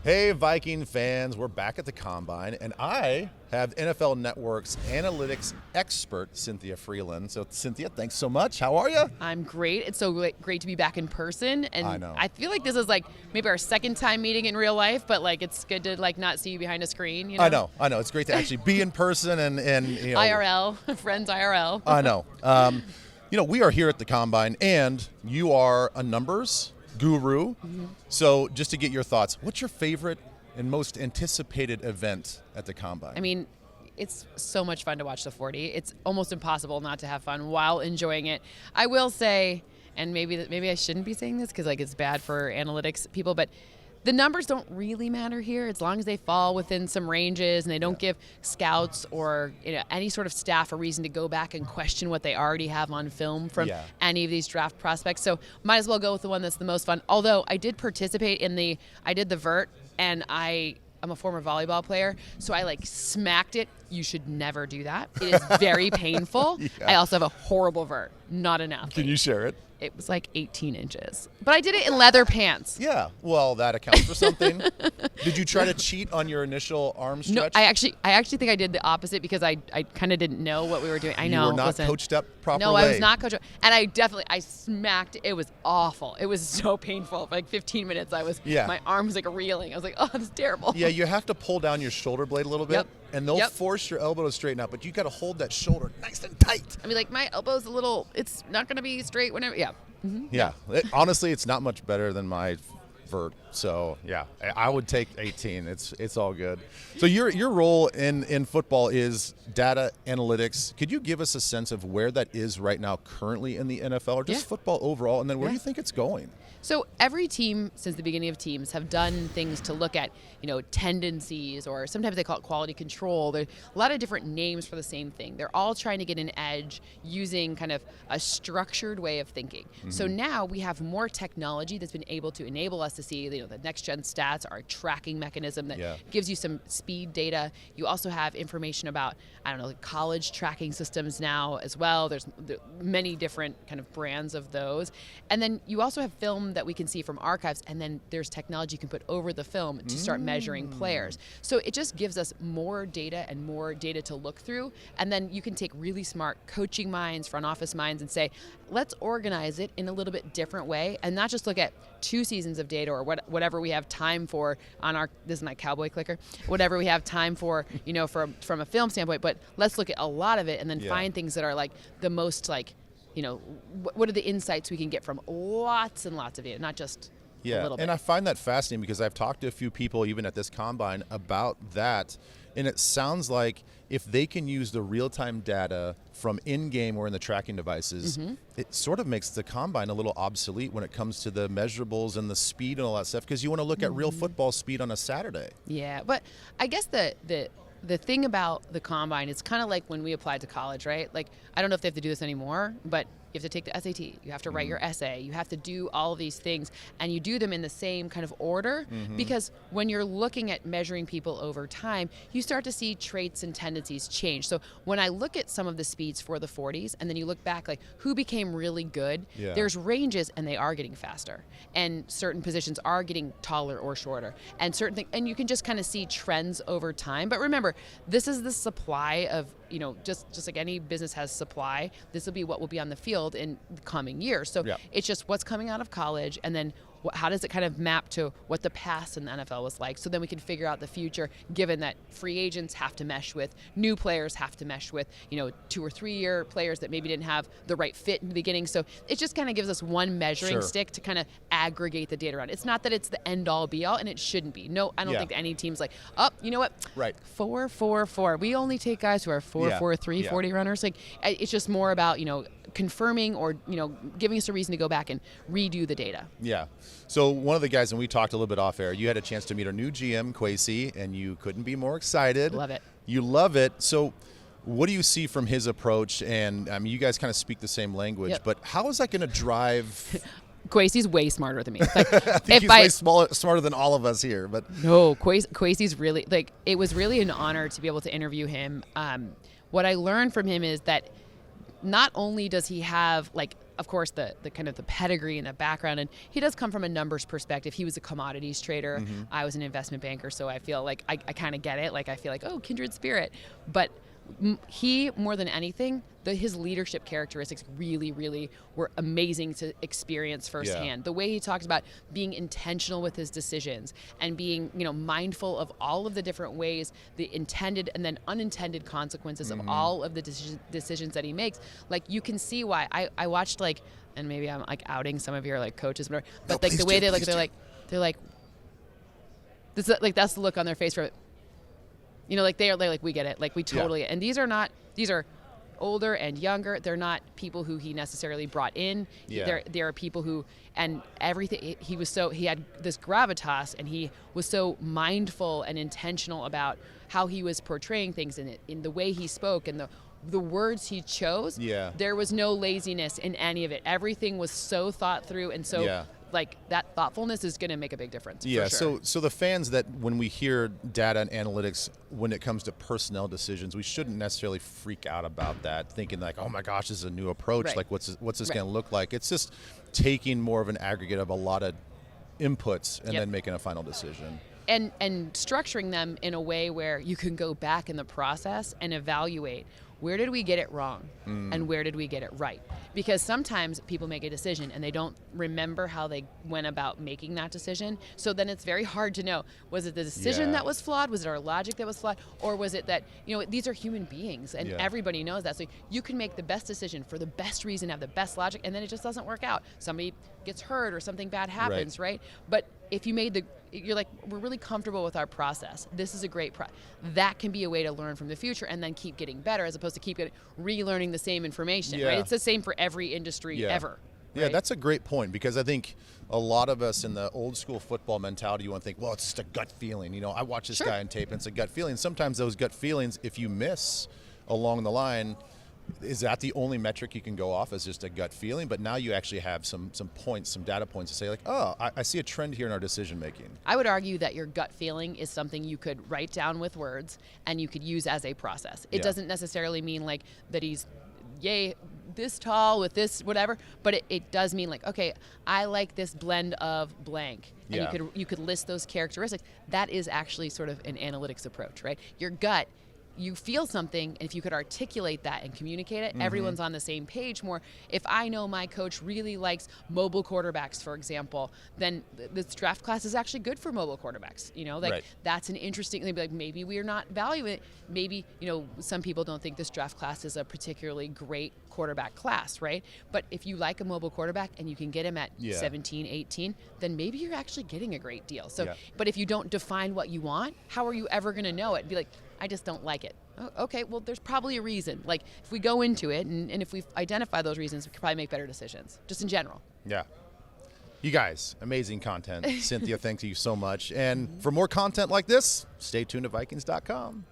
Hey, Viking fans, we're back at the Combine, and I have NFL Network's analytics expert, Cynthia Freeland. So, Cynthia, thanks so much. How are you? I'm great. It's so great to be back in person. And I know. I feel like this is like maybe our second time meeting in real life, but like it's good to like not see you behind a screen. You know? I know. It's great to actually be in person and you know. IRL, friends IRL. I know. We are here at the Combine, and you are a numbers guru. Mm-hmm. So, just to get your thoughts, what's your favorite and most anticipated event at the Combine? I mean, it's so much fun to watch the 40. It's almost impossible not to have fun while enjoying it. I will say, and maybe I shouldn't be saying this because like it's bad for analytics people, but the numbers don't really matter here as long as they fall within some ranges and they don't give scouts or any sort of staff a reason to go back and question what they already have on film from any of these draft prospects. So might as well go with the one that's the most fun. Although I did participate I did the vert, and I'm a former volleyball player, so I like smacked it. You should never do that. It is very painful. I also have a horrible vert. Not enough. Can you share it? It was like 18 inches. But I did it in leather pants. Yeah, well, that accounts for something. Did you try to cheat on your initial arm stretch? No, I actually think I did the opposite because I kind of didn't know what we were doing. I know. You were not coached up properly. No, I was not coached up. And I smacked it. It was awful. It was so painful. For like 15 minutes, my arm was like reeling. I was like, oh, this is terrible. Yeah, you have to pull down your shoulder blade a little bit. Yep. And they'll force your elbow to straighten out, but you got to hold that shoulder nice and tight. I mean, like my elbow's it's not going to be straight whenever. Yeah. Mm-hmm. Yeah. Honestly, it's not much better than my vert. So yeah, I would take 18. It's all good. So your role in football is data analytics. Could you give us a sense of where that is right now currently in the NFL or just football overall? And then where do you think it's going? So every team since the beginning of teams have done things to look at, tendencies, or sometimes they call it quality control. There's a lot of different names for the same thing. They're all trying to get an edge using kind of a structured way of thinking. Mm-hmm. So now we have more technology that's been able to enable us to see, the next gen stats, our tracking mechanism that gives you some speed data. You also have information about, college tracking systems now as well. There's many different kind of brands of those. And then you also have film that we can see from archives, and then there's technology you can put over the film to start measuring players. So it just gives us more data and more data to look through, and then you can take really smart coaching minds, front office minds, and say, let's organize it in a little bit different way, and not just look at 2 seasons of data or whatever we have time for on this is my cowboy clicker, whatever we have time for, from a film standpoint, but let's look at a lot of it and then find things that are like the most like, what are the insights we can get from lots and lots of data, not just a little bit. And I find that fascinating because I've talked to a few people even at this Combine about that, and it sounds like if they can use the real-time data from in-game or in the tracking devices, it sort of makes the Combine a little obsolete when it comes to the measurables and the speed and all that stuff, because you want to look at real football speed on a Saturday. Yeah, but I guess the thing about the Combine is kind of like when we applied to college, right? Like, I don't know if they have to do this anymore, but you have to take the SAT, you have to write your essay, you have to do all of these things, and you do them in the same kind of order, because when you're looking at measuring people over time, you start to see traits and tendencies change. So when I look at some of the speeds for the 40s, and then you look back, like who became really good, there's ranges, and they are getting faster, and certain positions are getting taller or shorter, and certain things, and you can just kind of see trends over time. But remember, this is the supply of, just like any business has supply, this will be what will be on the field in the coming years. So it's just what's coming out of college, and then how does it kind of map to what the past in the NFL was like? So then we can figure out the future, given that free agents have to mesh with, new players have to mesh with, 2 or 3 year players that maybe didn't have the right fit in the beginning. So it just kind of gives us one measuring stick to kind of aggregate the data around. It's not that it's the end all be all, and it shouldn't be. No, I don't think any team's like, you know what? Right. 4-4-4. We only take guys who are 4-4-3 40 runners. Like, it's just more about, confirming or giving us a reason to go back and redo the data. Yeah. So one of the guys, and we talked a little bit off air, you had a chance to meet our new GM, Kwesi, and you couldn't be more excited. Love it. You love it. So what do you see from his approach? And I mean, you guys kind of speak the same language, but how is that going to drive? Kwesi's way smarter than me. Like, I think he's way smarter than all of us here. But no, Kwesi's really, like, it was really an honor to be able to interview him. What I learned from him is that not only does he have like of course, the kind of the pedigree and the background, and he does come from a numbers perspective. He was a commodities trader. I was an investment banker, so I feel like I kind of get it. Like I feel like, oh, kindred spirit. But he, more than anything, his leadership characteristics really, really were amazing to experience firsthand. The way he talks about being intentional with his decisions and being, mindful of all of the different ways, the intended and then unintended consequences of all of the decisions that he makes. Like you can see why I watched and maybe I'm like outing some of your like coaches, but the way they're like, this like that's the look on their face for it. They're like, we get it. Like we totally, and these are older and younger. They're not people who he necessarily brought in. Yeah. There are people who, and everything, he had this gravitas, and he was so mindful and intentional about how he was portraying things in the way he spoke and the words he chose. Yeah. There was no laziness in any of it. Everything was so thought through, and so like that thoughtfulness is going to make a big difference. Yeah. For sure. So the fans that when we hear data and analytics when it comes to personnel decisions, we shouldn't necessarily freak out about that, thinking like, oh my gosh, this is a new approach. Right. Like what's this going to look like? It's just taking more of an aggregate of a lot of inputs and then making a final decision. And structuring them in a way where you can go back in the process and evaluate, where did we get it wrong and where did we get it right? Because sometimes people make a decision and they don't remember how they went about making that decision. So then it's very hard to know, was it the decision that was flawed? Was it our logic that was flawed? Or was it that, these are human beings and everybody knows that. So you can make the best decision for the best reason, have the best logic, and then it just doesn't work out. Somebody gets hurt or something bad happens, right? But if you made you're like, we're really comfortable with our process. This is a great that can be a way to learn from the future and then keep getting better, as opposed to keep relearning the same information, right? It's the same for every industry ever. Yeah, right? That's a great point, because I think a lot of us in the old school football mentality, you want to think, well, it's just a gut feeling. I watch this guy on tape and it's a gut feeling. Sometimes those gut feelings, if you miss along the line, is that the only metric you can go off as just a gut feeling? But now you actually have some points, some data points to say like, oh, I see a trend here in our decision making. I would argue that your gut feeling is something you could write down with words and you could use as a process. It doesn't necessarily mean like that he's this tall with this whatever, but it does mean like, okay, I like this blend of blank. And you could list those characteristics. That is actually sort of an analytics approach, right? Your gut, you feel something, and if you could articulate that and communicate it, everyone's on the same page more. If I know my coach really likes mobile quarterbacks, for example, then this draft class is actually good for mobile quarterbacks. That's an interesting thing. Like maybe we're not valuing it. Maybe, some people don't think this draft class is a particularly great quarterback class, right? But if you like a mobile quarterback and you can get him at 17, 18, then maybe you're actually getting a great deal. So, but if you don't define what you want, how are you ever going to know it? Be like, I just don't like it. Oh, okay, well, there's probably a reason. Like, if we go into it and if we identify those reasons, we can probably make better decisions, just in general. Yeah. You guys, amazing content. Cynthia, thank you so much. And for more content like this, stay tuned to Vikings.com.